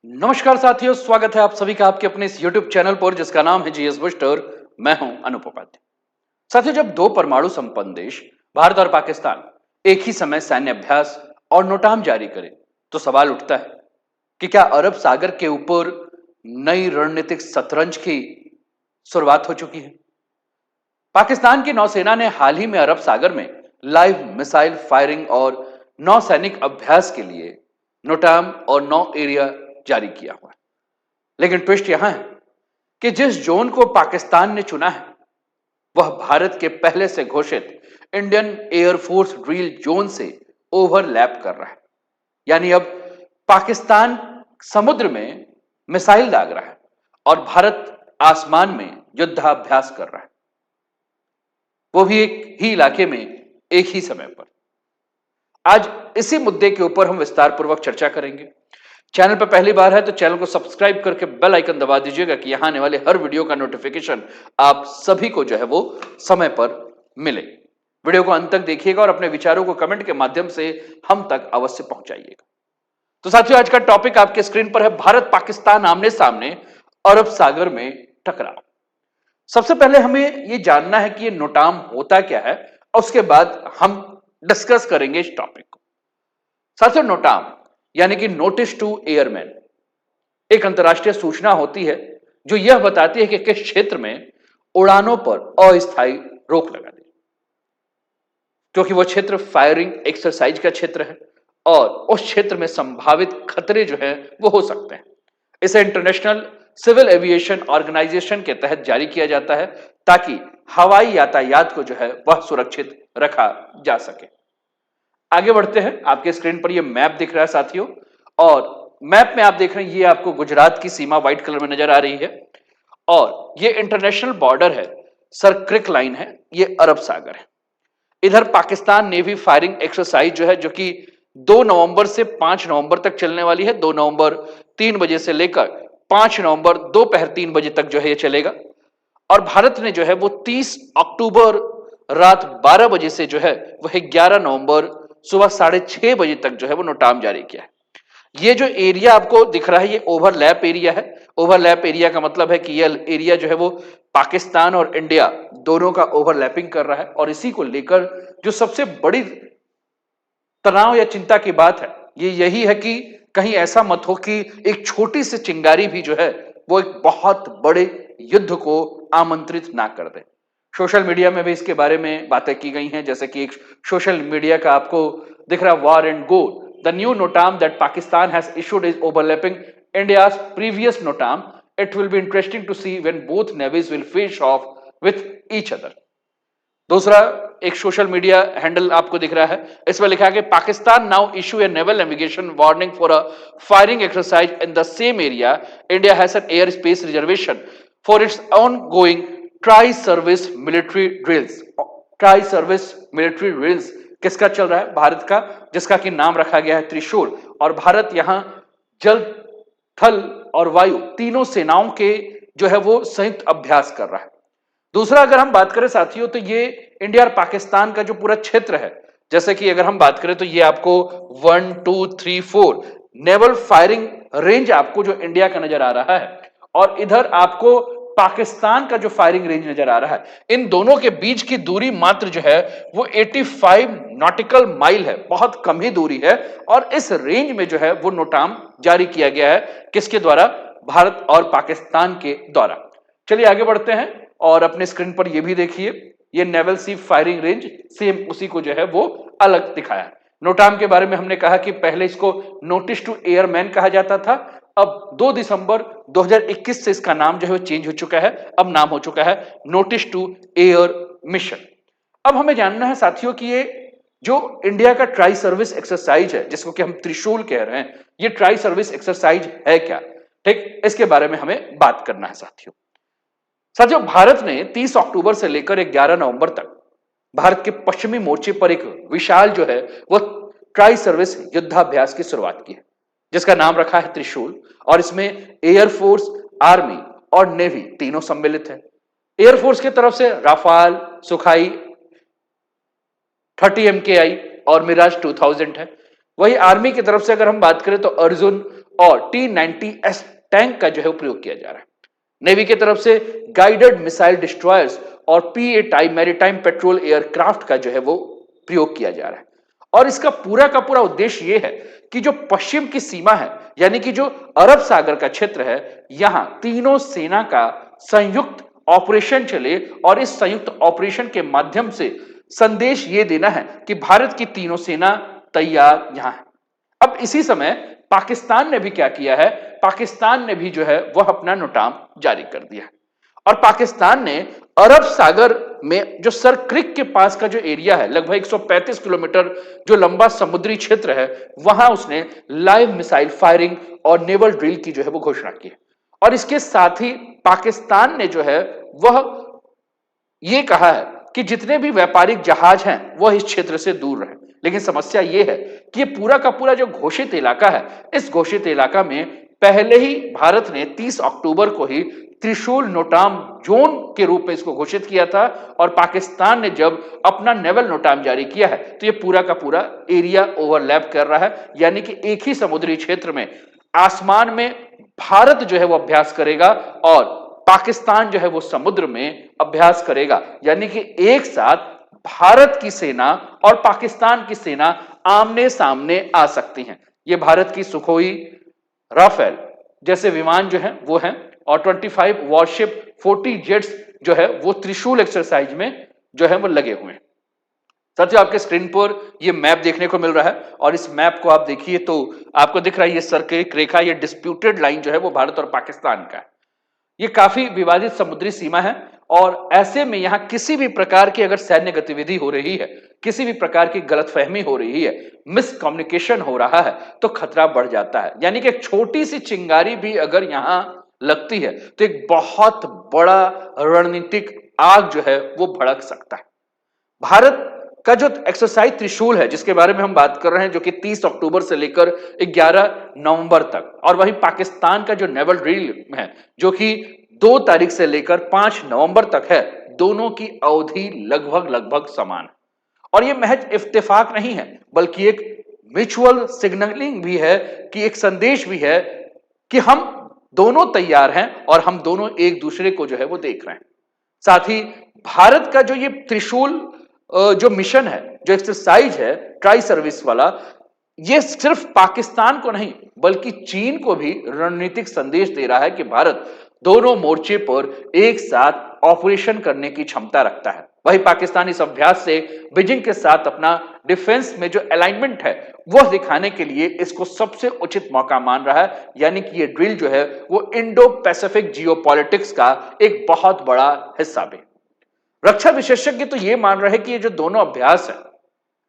नमस्कार साथियों, स्वागत है आप सभी का आपके अपने इस YouTube चैनल पर जिसका नाम है जीएस बूस्टर। मैं हूं अनूप उपाध्याय। साथियों, जब दो परमाणु संपन्न देश भारत और पाकिस्तान एक ही समय सैन्य अभ्यास और नोटाम जारी करें, तो सवाल उठता है कि क्या अरब सागर के ऊपर नई रणनीतिक शतरंज की शुरुआत हो चुकी है। पाकिस्तान की नौसेना ने हाल ही में अरब सागर में लाइव मिसाइल फायरिंग और नौसैनिक अभ्यास के लिए नोटाम और नौ एरिया जारी किया हुआ है। लेकिन ट्विस्ट यहां है कि जिस जोन को पाकिस्तान ने चुना है वह भारत के पहले से घोषित इंडियन एयरफोर्स ड्रिल जोन से ओवरलैप कर रहा है। यानी अब पाकिस्तान समुद्र में मिसाइल दाग रहा है और भारत आसमान में युद्धाभ्यास कर रहा है, वो भी एक ही इलाके में एक ही समय पर। आज इसी मुद्दे के ऊपर हम विस्तार पूर्वक चर्चा करेंगे। चैनल पर पहली बार है तो चैनल को सब्सक्राइब करके बेल आइकन दबा दीजिएगा कि यहां आने वाले हर वीडियो का नोटिफिकेशन आप सभी को जो है वो समय पर मिले। वीडियो को अंत तक देखिएगा और अपने विचारों को कमेंट के माध्यम से हम तक अवश्य पहुंचाइएगा। तो साथियों, आज का टॉपिक आपके स्क्रीन पर है, भारत पाकिस्तान आमने सामने अरब सागर में टकराव। सबसे पहले हमें यह जानना है कि ये नोटाम होता क्या है और उसके बाद हम डिस्कस करेंगे इस टॉपिक को। साथियों, नोटाम यानी कि नोटिस टू एयरमैन एक अंतर्राष्ट्रीय सूचना होती है जो यह बताती है कि किस क्षेत्र में उड़ानों पर अस्थायी रोक लगा दी, क्योंकि वह क्षेत्र फायरिंग एक्सरसाइज का क्षेत्र है और उस क्षेत्र में संभावित खतरे जो है वो हो सकते हैं। इसे इंटरनेशनल सिविल एविएशन ऑर्गेनाइजेशन के तहत जारी किया जाता है ताकि हवाई यातायात को जो है वह सुरक्षित रखा जा सके। आगे बढ़ते हैं। आपके स्क्रीन पर यह मैप दिख रहा है साथियों, और मैप में आप देख रहे हैं ये आपको गुजरात की सीमा व्हाइट कलर में नजर आ रही है और ये इंटरनेशनल बॉर्डर है, सर्क्रिक लाइन है, ये अरब सागर है। इधर पाकिस्तान नेवी फायरिंग एक्सरसाइज जो है, जो कि 2 नवंबर से 5 नवंबर तक चलने वाली है। 2 नवंबर 3 बजे से लेकर 5 नवंबर दोपहर 3 बजे तक जो है ये चलेगा। और भारत ने जो है वो 30 अक्टूबर रात 12 बजे से जो है वह 11 नवंबर सुबह 6:30 बजे तक जो है वो नोटाम जारी किया है। ये जो एरिया आपको दिख रहा है ये ओवरलैप एरिया है। ओवरलैप एरिया का मतलब है कि ये एरिया जो है वो पाकिस्तान और इंडिया दोनों का ओवरलैपिंग कर रहा है और इसी को लेकर जो सबसे बड़ी तनाव या चिंता की बात है ये यही है कि कहीं ऐसा मत हो कि एक छोटी सी चिंगारी भी जो है वो एक बहुत बड़े युद्ध को आमंत्रित ना कर दे। सोशल मीडिया में भी इसके बारे में बातें की गई हैं, जैसे कि एक सोशल मीडिया का आपको दिख रहा war and go, the new NOTAM that Pakistan has issued is overlapping India's previous NOTAM, it will be interesting to see when both navies will face off with each other. दूसरा एक social media handle आपको दिख रहा है, इसमें लिखा है कि Pakistan now issue A naval navigation warning for a firing exercise in the same area, India has an air space reservation for its on going tri service military drills. Tri service military drills किसका चल रहा है? भारत का, जिसका कि नाम रखा गया है त्रिशूल। और भारत यहां जल, थल और वायु तीनों सेनाओं के जो है वो संयुक्त अभ्यास कर रहा है। दूसरा अगर हम बात करें साथियों तो ये इंडिया और पाकिस्तान का जो पूरा क्षेत्र है, जैसे कि अगर हम बात करें तो ये आपको 1 2 3 4 नेवल फायरिंग रेंज आपको जो इंडिया का नजर आ रहा है और इधर आपको पाकिस्तान का जो फायरिंग रेंज नजर आ रहा है। इन दोनों के बीच की दूरी मात्र जो है वो 85 नॉटिकल माइल है, बहुत कम ही दूरी है। और इस रेंज में जो है वो नोटाम जारी किया गया है, किसके द्वारा? भारत और पाकिस्तान के द्वारा। चलिए आगे बढ़ते हैं और अपने स्क्रीन पर ये भी देखिए, ये नेवल सी फायरिंग रेंज सेम उसी को जो है वो अलग दिखाया है। नोटाम के बारे में हमने कहा कि पहले इसको नोटिस टू एयरमैन कहा जाता था, अब 2 दिसंबर 2021 से इसका नाम जो है वो चेंज हो चुका है, अब नाम हो चुका है नोटिस टू एयर मिशन। अब हमें जानना है साथियों कि ये जो इंडिया का ट्राई सर्विस एक्सरसाइज है, जिसको कि हम त्रिशूल कह रहे हैं, ये ट्राई सर्विस एक्सरसाइज है क्या? ठीक, इसके बारे में हमें बात करना है साथियों। साथियों, भारत ने 30 अक्टूबर से लेकर 11 नवंबर तक भारत के पश्चिमी मोर्चे पर एक विशाल जो है वह ट्राई सर्विस युद्धाभ्यास की शुरुआत की है, जिसका नाम रखा है त्रिशूल। और इसमें एयरफोर्स, आर्मी और नेवी तीनों सम्मिलित है। एयरफोर्स की तरफ से राफाल, सुखाई 30 MKI और मिराज 2000 है। वही आर्मी की तरफ से अगर हम बात करें तो अर्जुन और T-90S टैंक का जो है वो प्रयोग किया जा रहा है। नेवी की तरफ से गाइडेड मिसाइल डिस्ट्रॉयर्स और P-8I मैरीटाइम पेट्रोल एयरक्राफ्ट का जो है वो प्रयोग किया जा रहा है। और इसका पूरा का पूरा उद्देश्य यह है कि जो पश्चिम की सीमा है, यानी कि जो अरब सागर का क्षेत्र है, यहां तीनों सेना का संयुक्त ऑपरेशन चले और इस संयुक्त ऑपरेशन के माध्यम से संदेश यह देना है कि भारत की तीनों सेना तैयार यहां है। अब इसी समय पाकिस्तान ने भी क्या किया है, पाकिस्तान ने भी जो है वह अपना नोटाम जारी कर दिया है और पाकिस्तान ने अरब सागर में जो सर क्रिक के पास का जो एरिया है, लगभग 135 किलोमीटर जो लंबा समुद्री क्षेत्र है, वहां उसने लाइव मिसाइल फायरिंग और नेवल ड्रिल की जो है वो घोषणा की है। और इसके साथ ही पाकिस्तान ने जो है वह ये कहा है कि जितने भी व्यापारिक जहाज हैं वह इस क्षेत्र से दूर रहें। लेकिन समस्या यह है कि ये पूरा का पूरा जो घोषित इलाका है, इस घोषित इलाका में पहले ही भारत ने 30 अक्टूबर को ही त्रिशूल नोटाम जोन के रूप में इसको घोषित किया था और पाकिस्तान ने जब अपना नेवल नोटाम जारी किया है तो ये पूरा का पूरा एरिया ओवरलैप कर रहा है, यानी कि एक ही समुद्री क्षेत्र में आसमान में भारत जो है वो अभ्यास करेगा और पाकिस्तान जो है वो समुद्र में अभ्यास करेगा, यानी कि एक साथ भारत की सेना और पाकिस्तान की सेना आमने सामने आ सकती हैं। ये भारत की सुखोई, राफेल जैसे विमान जो हैं वो हैं और 25 वॉरशिप 40 जेट्स जो है वो त्रिशूल एक्सरसाइज में जो है वो लगे हुए हैं। साथियों, आपके स्क्रीन पर ये मैप देखने को मिल रहा है और इस मैप को आप देखिए तो आपको दिख रहा है ये सर्किल रेखा, ये डिस्प्यूटेड लाइन जो है वो भारत और पाकिस्तान का है। ये काफी विवादित समुद्री सीमा है और ऐसे में यहां किसी भी प्रकार की अगर सैन्य गतिविधि हो रही है, किसी भी प्रकार की गलतफहमी हो रही है, मिसकम्युनिकेशन हो रहा है तो खतरा बढ़ जाता है। यानी कि एक छोटी सी चिंगारी भी अगर यहां लगती है तो एक बहुत बड़ा रणनीतिक आग जो है वो भड़क सकता है। भारत का जो एक्सरसाइज त्रिशूल है जिसके बारे में हम बात कर रहे हैं, जो कि 30 अक्टूबर से लेकर 11 नवंबर तक, और वहीं पाकिस्तान का जो नेवल ड्रिल है जो कि 2 तारीख से लेकर 5 नवंबर तक है, दोनों की अवधि लगभग समान है। और यह महज इत्तेफाक नहीं है बल्कि एक म्यूचुअल सिग्नलिंग भी है, कि एक संदेश भी है कि हम दोनों तैयार हैं और हम दोनों एक दूसरे को जो है वो देख रहे हैं। साथ ही भारत का जो ये त्रिशूल जो मिशन है, जो एक्सरसाइज है ट्राई सर्विस वाला, ये सिर्फ पाकिस्तान को नहीं बल्कि चीन को भी रणनीतिक संदेश दे रहा है कि भारत दोनों मोर्चे पर एक साथ ऑपरेशन करने की क्षमता रखता है। वही पाकिस्तान इस अभ्यास से बीजिंग के साथ अपना डिफेंस में जो अलाइनमेंट है वह दिखाने के लिए इसको सबसे उचित मौका मान रहा है, यानी कि ये ड्रिल जो है वो इंडो पैसिफिक जियोपॉलिटिक्स का एक बहुत बड़ा हिस्सा भी। रक्षा विशेषज्ञ तो ये मान रहे हैं कि ये जो दोनों अभ्यास है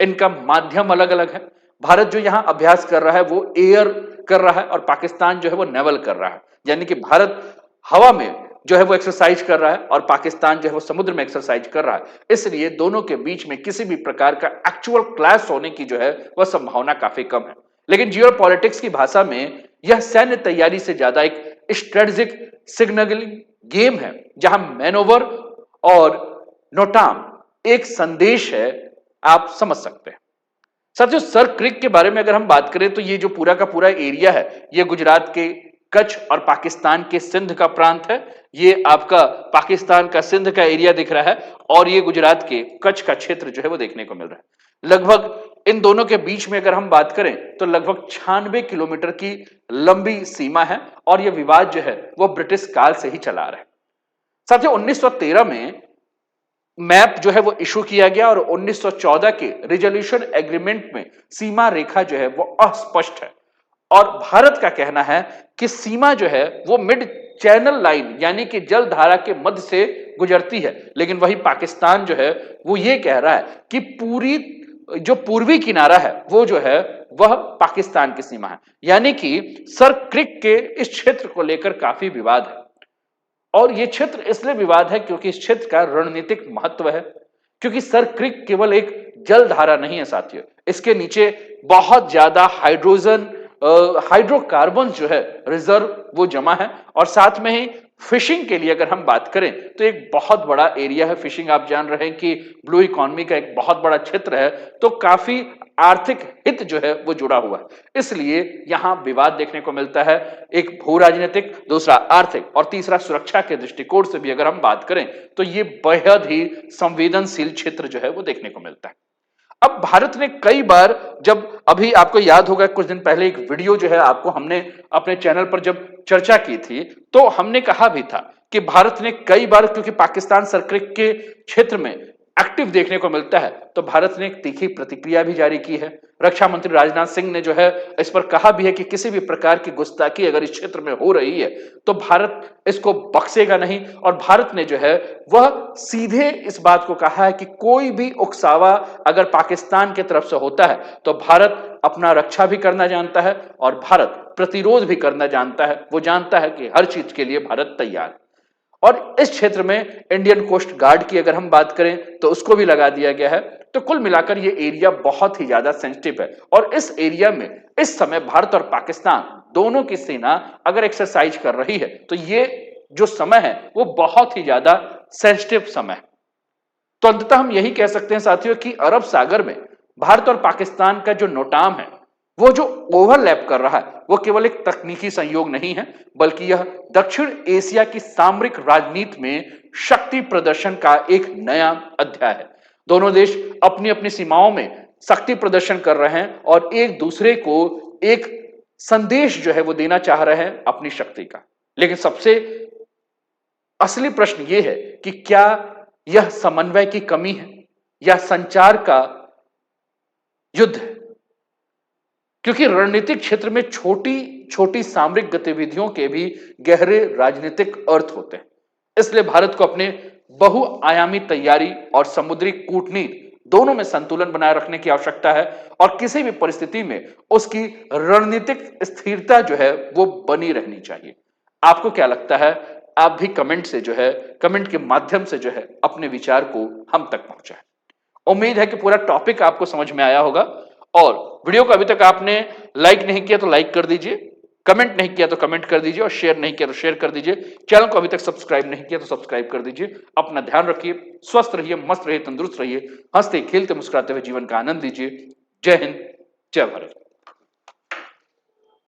इनका माध्यम अलग अलग है। भारत जो यहां अभ्यास कर रहा है वो एयर कर रहा है और पाकिस्तान जो है वो नेवल कर रहा है, यानी कि भारत हवा में जो है वो एक्सरसाइज कर रहा है और पाकिस्तान जो है वो समुद्र में एक्सरसाइज कर रहा है। इसलिए दोनों के बीच में किसी भी प्रकार का एक्चुअल क्लैश होने की जो है वह संभावना काफी कम है। लेकिन जियोपॉलिटिक्स की भाषा में यह सैन्य तैयारी से ज्यादा एक स्ट्रेटेजिक सिग्नलिंग गेम है, जहां मैनोवर और नोटाम एक संदेश है, आप समझ सकते हैं। साथियों, सर क्रिक के बारे में अगर हम बात करें तो ये जो पूरा का पूरा एरिया है ये गुजरात के कच्छ और पाकिस्तान के सिंध का प्रांत है। ये आपका पाकिस्तान का सिंध का एरिया दिख रहा है और ये गुजरात के कच्छ का क्षेत्र जो है वो देखने को मिल रहा है। लगभग इन दोनों के बीच में अगर हम बात करें तो लगभग 96 किलोमीटर की लंबी सीमा है और यह विवाद जो है वो ब्रिटिश काल से ही चला रहा है। साथियों, 1913 में मैप जो है वो इशू किया गया और 1914 के रिजोल्यूशन एग्रीमेंट में सीमा रेखा जो है वो अस्पष्ट है और भारत का कहना है कि सीमा जो है वो मिड चैनल लाइन यानी कि जल धारा के मध्य से गुजरती है। लेकिन वही पाकिस्तान जो है वो ये कह रहा है कि पूरी जो पूर्वी किनारा है वो जो है वह पाकिस्तान की सीमा है, यानी कि सर क्रिक के इस क्षेत्र को लेकर काफी विवाद है। और यह क्षेत्र इसलिए विवाद है क्योंकि इस क्षेत्र का रणनीतिक महत्व है, क्योंकि सर क्रिक केवल एक जल धारा नहीं है साथियों, इसके नीचे बहुत ज्यादा हाइड्रोकार्बन जो है रिजर्व वो जमा है और साथ में ही फिशिंग के लिए अगर हम बात करें तो एक बहुत बड़ा एरिया है। फिशिंग आप जान रहे हैं कि ब्लू इकोनॉमी का एक बहुत बड़ा क्षेत्र है, तो काफी आर्थिक हित जो है वो जुड़ा हुआ है। इसलिए यहां विवाद देखने को मिलता है, एक भू राजनीतिक, दूसरा आर्थिक और तीसरा सुरक्षा के दृष्टिकोण से भी अगर हम बात करें तो ये बेहद ही संवेदनशील क्षेत्र जो है वो देखने को मिलता है। अब भारत ने कई बार, जब अभी आपको याद होगा कुछ दिन पहले एक वीडियो जो है आपको हमने अपने चैनल पर जब चर्चा की थी, तो हमने कहा भी था कि भारत ने कई बार, क्योंकि पाकिस्तान सर्किट के क्षेत्र में एक्टिव देखने को मिलता है, तो भारत ने एक तीखी प्रतिक्रिया भी जारी की है। रक्षा मंत्री राजनाथ सिंह ने जो है इस पर कहा भी है कि किसी भी प्रकार की गुस्ताखी अगर इस क्षेत्र में हो रही है तो भारत इसको बख्शेगा नहीं, और भारत ने जो है वह सीधे इस बात को कहा है कि कोई भी उकसावा अगर पाकिस्तान की तरफ से होता है तो भारत अपना रक्षा भी करना जानता है और भारत प्रतिरोध भी करना जानता है। वो जानता है कि हर चीज के लिए भारत तैयार है। और इस क्षेत्र में इंडियन कोस्ट गार्ड की अगर हम बात करें तो उसको भी लगा दिया गया है। तो कुल मिलाकर ये एरिया बहुत ही ज्यादा सेंसिटिव है, और इस एरिया में इस समय भारत और पाकिस्तान दोनों की सेना अगर एक्सरसाइज कर रही है तो ये जो समय है वो बहुत ही ज्यादा सेंसिटिव समय है। तो अंततः हम यही कह सकते हैं साथियों कि अरब सागर में भारत और पाकिस्तान का जो नोटाम है, वो जो ओवरलैप कर रहा है, वो केवल एक तकनीकी संयोग नहीं है, बल्कि यह दक्षिण एशिया की सामरिक राजनीति में शक्ति प्रदर्शन का एक नया अध्याय है। दोनों देश अपनी अपनी सीमाओं में शक्ति प्रदर्शन कर रहे हैं और एक दूसरे को एक संदेश जो है वो देना चाह रहे हैं अपनी शक्ति का। लेकिन सबसे असली प्रश्न यह है कि क्या यह समन्वय की कमी है या संचार का युद्ध है? क्योंकि रणनीतिक क्षेत्र में छोटी छोटी सामरिक गतिविधियों के भी गहरे राजनीतिक अर्थ होते हैं। इसलिए भारत को अपने बहुआयामी तैयारी और समुद्री कूटनीति दोनों में संतुलन बनाए रखने की आवश्यकता है, और किसी भी परिस्थिति में उसकी रणनीतिक स्थिरता जो है वो बनी रहनी चाहिए। आपको क्या लगता है? आप भी कमेंट से जो है, कमेंट के माध्यम से जो है अपने विचार को हम तक पहुंचाएं। उम्मीद है कि पूरा टॉपिक आपको समझ में आया होगा, और वीडियो को अभी तक आपने लाइक नहीं किया तो लाइक कर दीजिए, कमेंट नहीं किया तो कमेंट कर दीजिए, और शेयर नहीं किया तो शेयर कर दीजिए। चैनल को अभी तक सब्सक्राइब नहीं किया तो सब्सक्राइब कर दीजिए। अपना ध्यान रखिए, स्वस्थ रहिए, मस्त रहिए, तंदुरुस्त रहिए, हंसते खेलते मुस्कुराते हुए जीवन का आनंद लीजिए। जय हिंद, जय भारत।